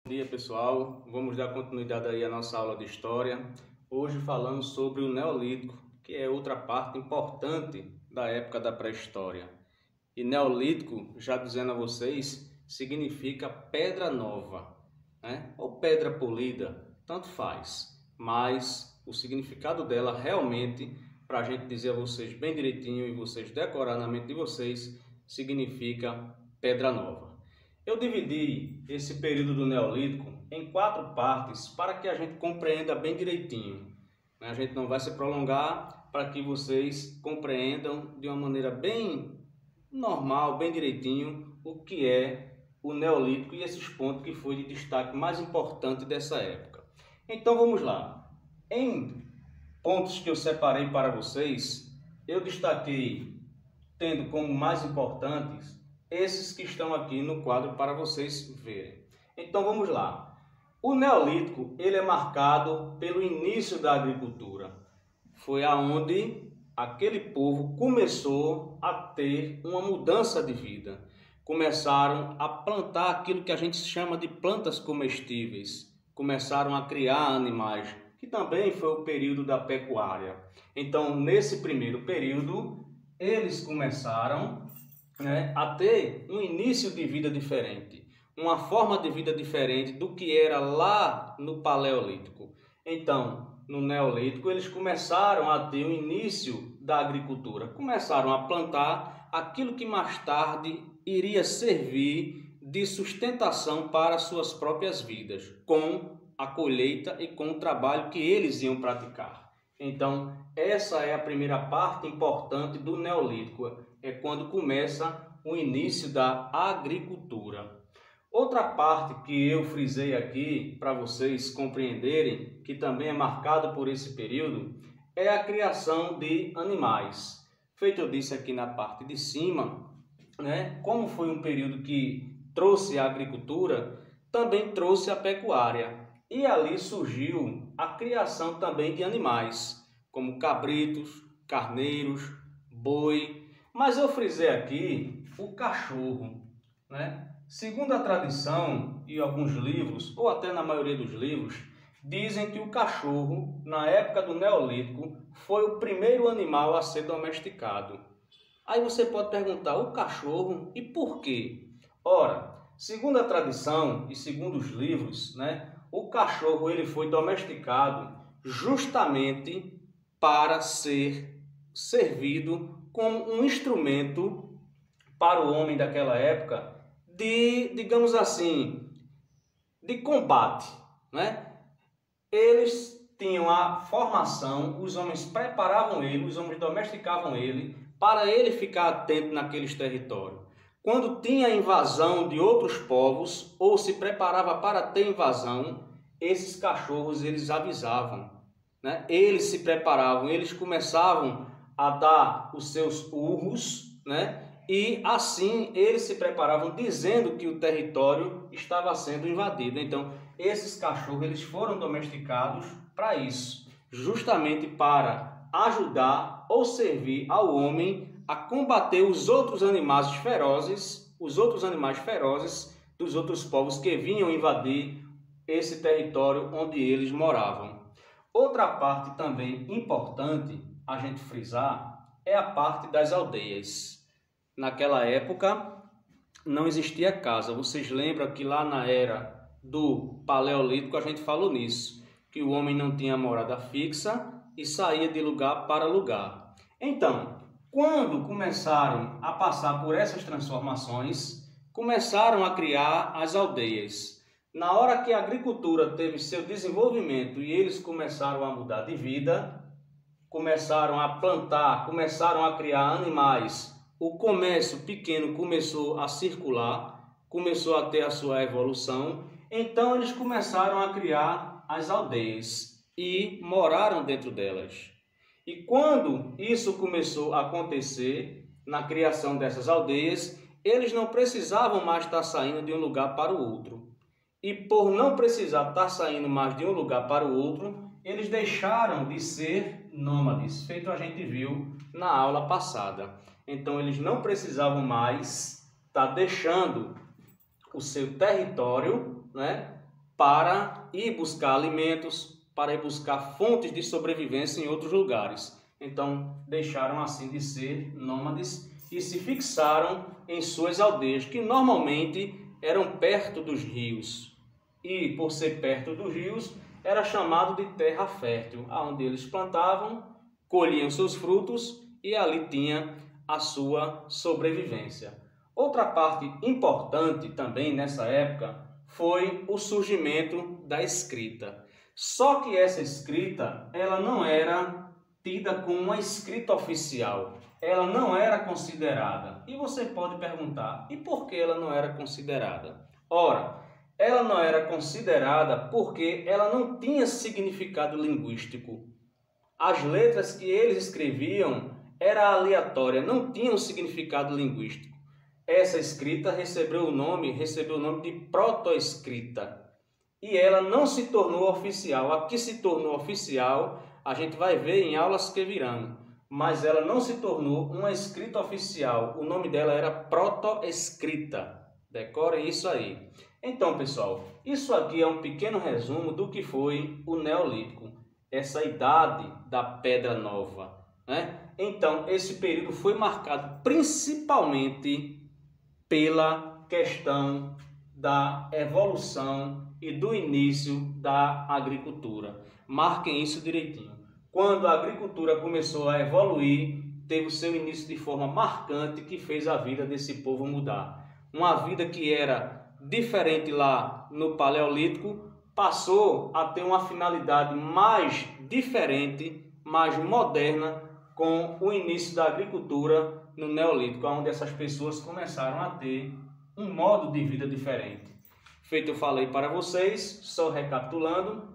Bom dia, pessoal. Vamos dar continuidade aí à nossa aula de história. Hoje falando sobre o Neolítico, que é outra parte importante da época da pré-história. E Neolítico, já dizendo a vocês, significa pedra nova, né? Ou pedra polida, tanto faz. Mas o significado dela realmente, para a gente dizer a vocês bem direitinho e vocês decorar na mente de vocês, significa pedra nova. Eu dividi esse período do Neolítico em 4 partes para que a gente compreenda bem direitinho. A gente não vai se prolongar para que vocês compreendam de uma maneira bem normal, bem direitinho, o que é o Neolítico e esses pontos que foi de destaque mais importante dessa época. Então vamos lá. Em pontos que eu separei para vocês, eu destaquei, tendo como mais importantes, esses que estão aqui no quadro para vocês verem. Então vamos lá. O Neolítico, ele é marcado pelo início da agricultura. Foi aonde aquele povo começou a ter uma mudança de vida. Começaram a plantar aquilo que a gente chama de plantas comestíveis. Começaram a criar animais, que também foi o período da pecuária. Então, nesse primeiro período, eles começaram a ter um início de vida diferente, uma forma de vida diferente do que era lá no Paleolítico. Então, no Neolítico, eles começaram a ter o início da agricultura, começaram a plantar aquilo que mais tarde iria servir de sustentação para suas próprias vidas, com a colheita e com o trabalho que eles iam praticar. Então, essa é a primeira parte importante do Neolítico, é quando começa o início da agricultura. Outra parte que eu frisei aqui para vocês compreenderem, que também é marcado por esse período, é a criação de animais. Feito eu disse aqui na parte de cima, como foi um período que trouxe a agricultura, também trouxe a pecuária. E ali surgiu a criação também de animais, como cabritos, carneiros, boi. Mas eu frisei aqui o cachorro, Segundo a tradição e alguns livros, ou até na maioria dos livros, dizem que o cachorro, na época do Neolítico, foi o primeiro animal a ser domesticado. Aí você pode perguntar, o cachorro, e por quê? Ora, segundo a tradição e segundo os livros, o cachorro ele foi domesticado justamente para ser servido como um instrumento para o homem daquela época de, digamos assim, de combate, Eles tinham a formação, os homens preparavam ele, os homens domesticavam ele para ele ficar atento naqueles territórios. Quando tinha invasão de outros povos ou se preparava para ter invasão, esses cachorros eles avisavam, Eles se preparavam, eles começavam a dar os seus urros, E assim eles se preparavam dizendo que o território estava sendo invadido. Então, esses cachorros eles foram domesticados para isso, justamente para ajudar ou servir ao homem a combater os outros animais ferozes, dos outros povos que vinham invadir esse território onde eles moravam. Outra parte também importante a gente frisar é a parte das aldeias. Naquela época não existia casa. Vocês lembram que lá na era do Paleolítico a gente falou nisso, que o homem não tinha morada fixa e saía de lugar para lugar. Então, quando começaram a passar por essas transformações, começaram a criar as aldeias. Na hora que a agricultura teve seu desenvolvimento e eles começaram a mudar de vida, começaram a plantar, começaram a criar animais, o comércio pequeno começou a circular, começou a ter a sua evolução, então eles começaram a criar as aldeias e moraram dentro delas. E quando isso começou a acontecer, na criação dessas aldeias, eles não precisavam mais estar saindo de um lugar para o outro. E por não precisar estar saindo mais de um lugar para o outro, eles deixaram de ser nômades, feito a gente viu na aula passada. Então eles não precisavam mais estar deixando o seu território, para ir buscar alimentos, para ir buscar fontes de sobrevivência em outros lugares. Então, deixaram assim de ser nômades e se fixaram em suas aldeias, que normalmente eram perto dos rios. E, por ser perto dos rios, era chamado de terra fértil, onde eles plantavam, colhiam seus frutos e ali tinha a sua sobrevivência. Outra parte importante também nessa época foi o surgimento da escrita. Só que essa escrita, ela não era tida como uma escrita oficial. Ela não era considerada. E você pode perguntar, e por que ela não era considerada? Ora, ela não era considerada porque ela não tinha significado linguístico. As letras que eles escreviam era aleatória, não tinham significado linguístico. Essa escrita recebeu o nome de protoescrita. E ela não se tornou oficial. A que se tornou oficial, a gente vai ver em aulas que virão. Mas ela não se tornou uma escrita oficial. O nome dela era protoescrita. Decorem isso aí. Então, pessoal, isso aqui é um pequeno resumo do que foi o Neolítico. Essa idade da Pedra Nova, né? Então, esse período foi marcado principalmente pela questão da evolução e do início da agricultura. Marquem isso direitinho. Quando a agricultura começou a evoluir, teve o seu início de forma marcante que fez a vida desse povo mudar. Uma vida que era diferente lá no Paleolítico, passou a ter uma finalidade mais diferente, mais moderna, com o início da agricultura no Neolítico, onde essas pessoas começaram a ter um modo de vida diferente. Feito eu falei para vocês, só recapitulando,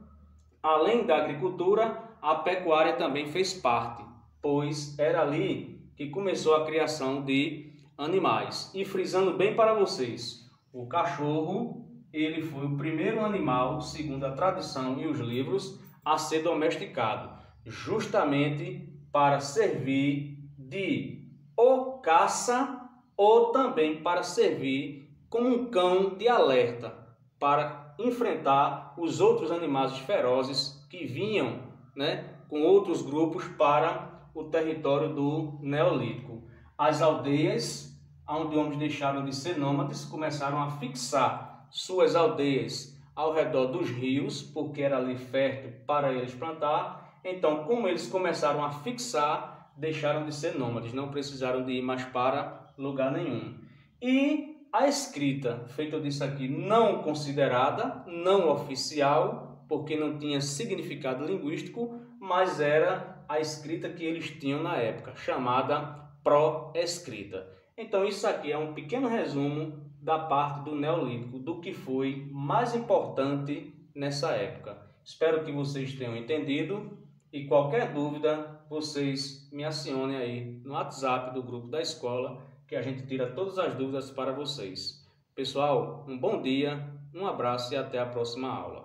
além da agricultura, a pecuária também fez parte, pois era ali que começou a criação de animais. E frisando bem para vocês, o cachorro, ele foi o primeiro animal, segundo a tradição e os livros, a ser domesticado, justamente para servir de ou caça ou também para servir como um cão de alerta para enfrentar os outros animais ferozes que vinham, né, com outros grupos para o território do Neolítico. As aldeias, onde homens deixaram de ser nômades, começaram a fixar suas aldeias ao redor dos rios, porque era ali fértil para eles plantar. Então, como eles começaram a fixar, deixaram de ser nômades, não precisaram de ir mais para lugar nenhum. E a escrita, feito eu disse aqui, não considerada, não oficial, porque não tinha significado linguístico, mas era a escrita que eles tinham na época, chamada proescrita. Então isso aqui é um pequeno resumo da parte do Neolítico, do que foi mais importante nessa época. Espero que vocês tenham entendido e qualquer dúvida, vocês me acionem aí no WhatsApp do grupo da escola, que a gente tira todas as dúvidas para vocês. Pessoal, um bom dia, um abraço e até a próxima aula.